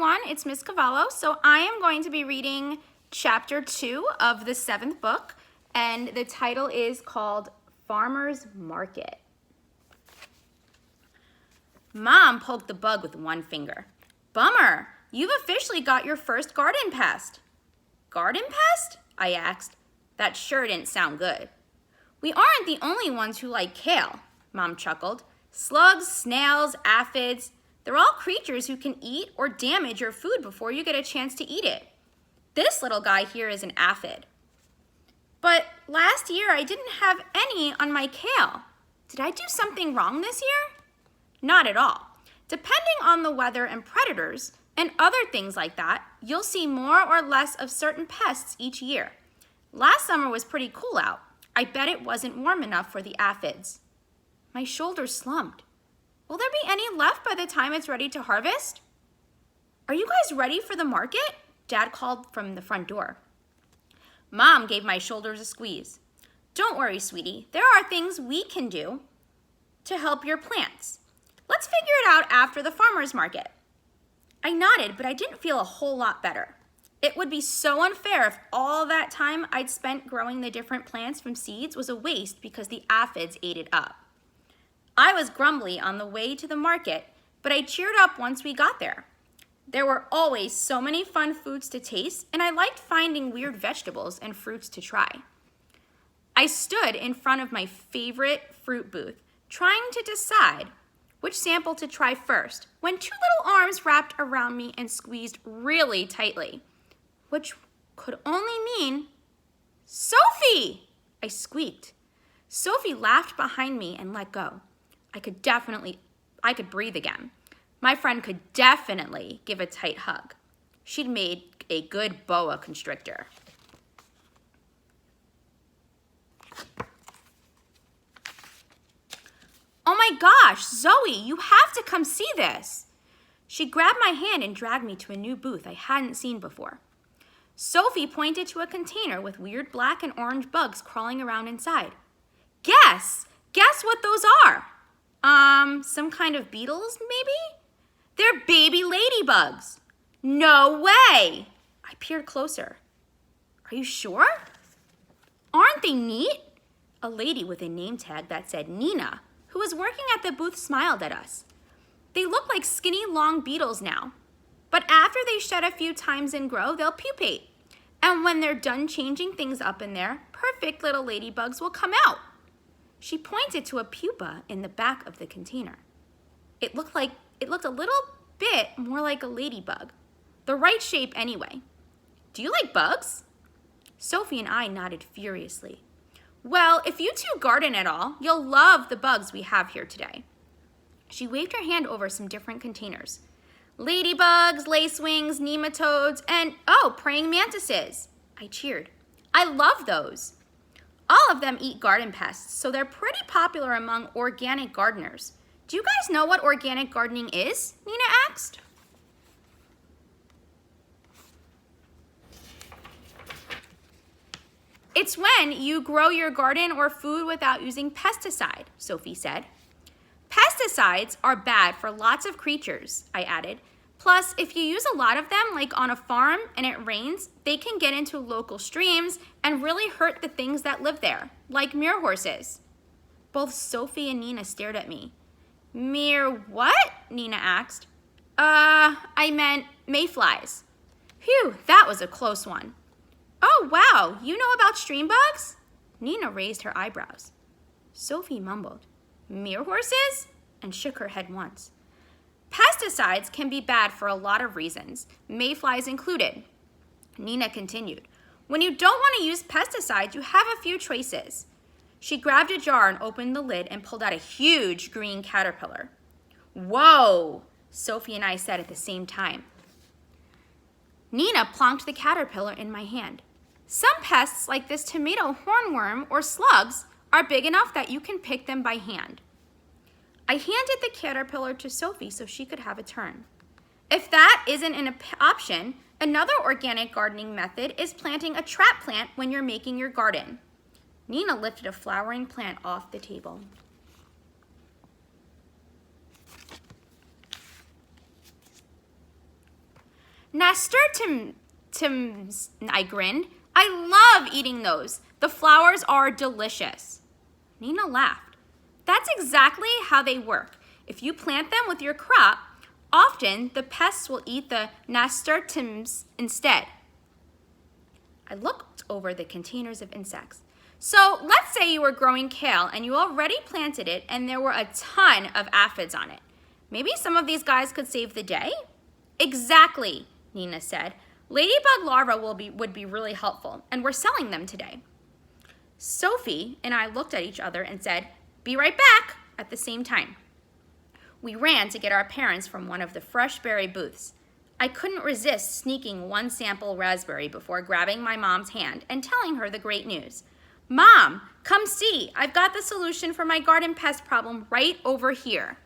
everyone, it's Miss Cavallo. So I am going to be reading chapter 2 of the 7th book, and the title is called Farmer's Market. Mom poked the bug with one finger. Bummer, you've officially got your first garden pest. Garden pest? I asked. That sure didn't sound good. We aren't the only ones who like kale, Mom chuckled. Slugs, snails, aphids, they're all creatures who can eat or damage your food before you get a chance to eat it. This little guy here is an aphid. But last year I didn't have any on my kale. Did I do something wrong this year? Not at all. Depending on the weather and predators and other things like that, you'll see more or less of certain pests each year. Last summer was pretty cool out. I bet it wasn't warm enough for the aphids. My shoulders slumped. Will there be any left by the time it's ready to harvest? Are you guys ready for the market? Dad called from the front door. Mom gave my shoulders a squeeze. Don't worry, sweetie. There are things we can do to help your plants. Let's figure it out after the farmer's market. I nodded, but I didn't feel a whole lot better. It would be so unfair if all that time I'd spent growing the different plants from seeds was a waste because the aphids ate it up. I was grumbly on the way to the market, but I cheered up once we got there. There were always so many fun foods to taste, and I liked finding weird vegetables and fruits to try. I stood in front of my favorite fruit booth, trying to decide which sample to try first, when two little arms wrapped around me and squeezed really tightly, which could only mean, Sophie! I squeaked. Sophie laughed behind me and let go. I could breathe again. My friend could definitely give a tight hug. She'd made a good boa constrictor. Oh my gosh, Zoe, you have to come see this. She grabbed my hand and dragged me to a new booth I hadn't seen before. Sophie pointed to a container with weird black and orange bugs crawling around inside. Guess what those are? Some kind of beetles, maybe? They're baby ladybugs. No way! I peered closer. Are you sure? Aren't they neat? A lady with a name tag that said Nina, who was working at the booth, smiled at us. They look like skinny, long beetles now. But after they shed a few times and grow, they'll pupate. And when they're done changing things up in there, perfect little ladybugs will come out. She pointed to a pupa in the back of the container. It looked a little bit more like a ladybug. The right shape anyway. Do you like bugs? Sophie and I nodded furiously. Well, if you two garden at all, you'll love the bugs we have here today. She waved her hand over some different containers. Ladybugs, lacewings, nematodes, and praying mantises. I cheered. I love those. All of them eat garden pests, so they're pretty popular among organic gardeners. Do you guys know what organic gardening is? Nina asked. It's when you grow your garden or food without using pesticide, Sophie said. Pesticides are bad for lots of creatures, I added. Plus, if you use a lot of them, like on a farm and it rains, they can get into local streams and really hurt the things that live there, like mere horses. Both Sophie and Nina stared at me. Mere what? Nina asked. I meant mayflies. Phew, that was a close one. Oh, wow, you know about stream bugs? Nina raised her eyebrows. Sophie mumbled, mere horses? And shook her head once. Pesticides can be bad for a lot of reasons, mayflies included. Nina continued, when you don't want to use pesticides, you have a few choices. She grabbed a jar and opened the lid and pulled out a huge green caterpillar. Whoa, Sophie and I said at the same time. Nina plonked the caterpillar in my hand. Some pests, like this tomato hornworm or slugs, are big enough that you can pick them by hand. I handed the caterpillar to Sophie so she could have a turn. If that isn't an option, another organic gardening method is planting a trap plant when you're making your garden. Nina lifted a flowering plant off the table. Nasturtiums, I grinned. I love eating those. The flowers are delicious. Nina laughed. That's exactly how they work. If you plant them with your crop, often the pests will eat the nasturtiums instead. I looked over the containers of insects. So let's say you were growing kale and you already planted it and there were a ton of aphids on it. Maybe some of these guys could save the day? Exactly, Nina said. Ladybug larvae would be really helpful, and we're selling them today. Sophie and I looked at each other and said, "Be right back," at the same time. We ran to get our parents from one of the fresh berry booths. I couldn't resist sneaking one sample raspberry before grabbing my mom's hand and telling her the great news. "Mom, come see, I've got the solution for my garden pest problem right over here."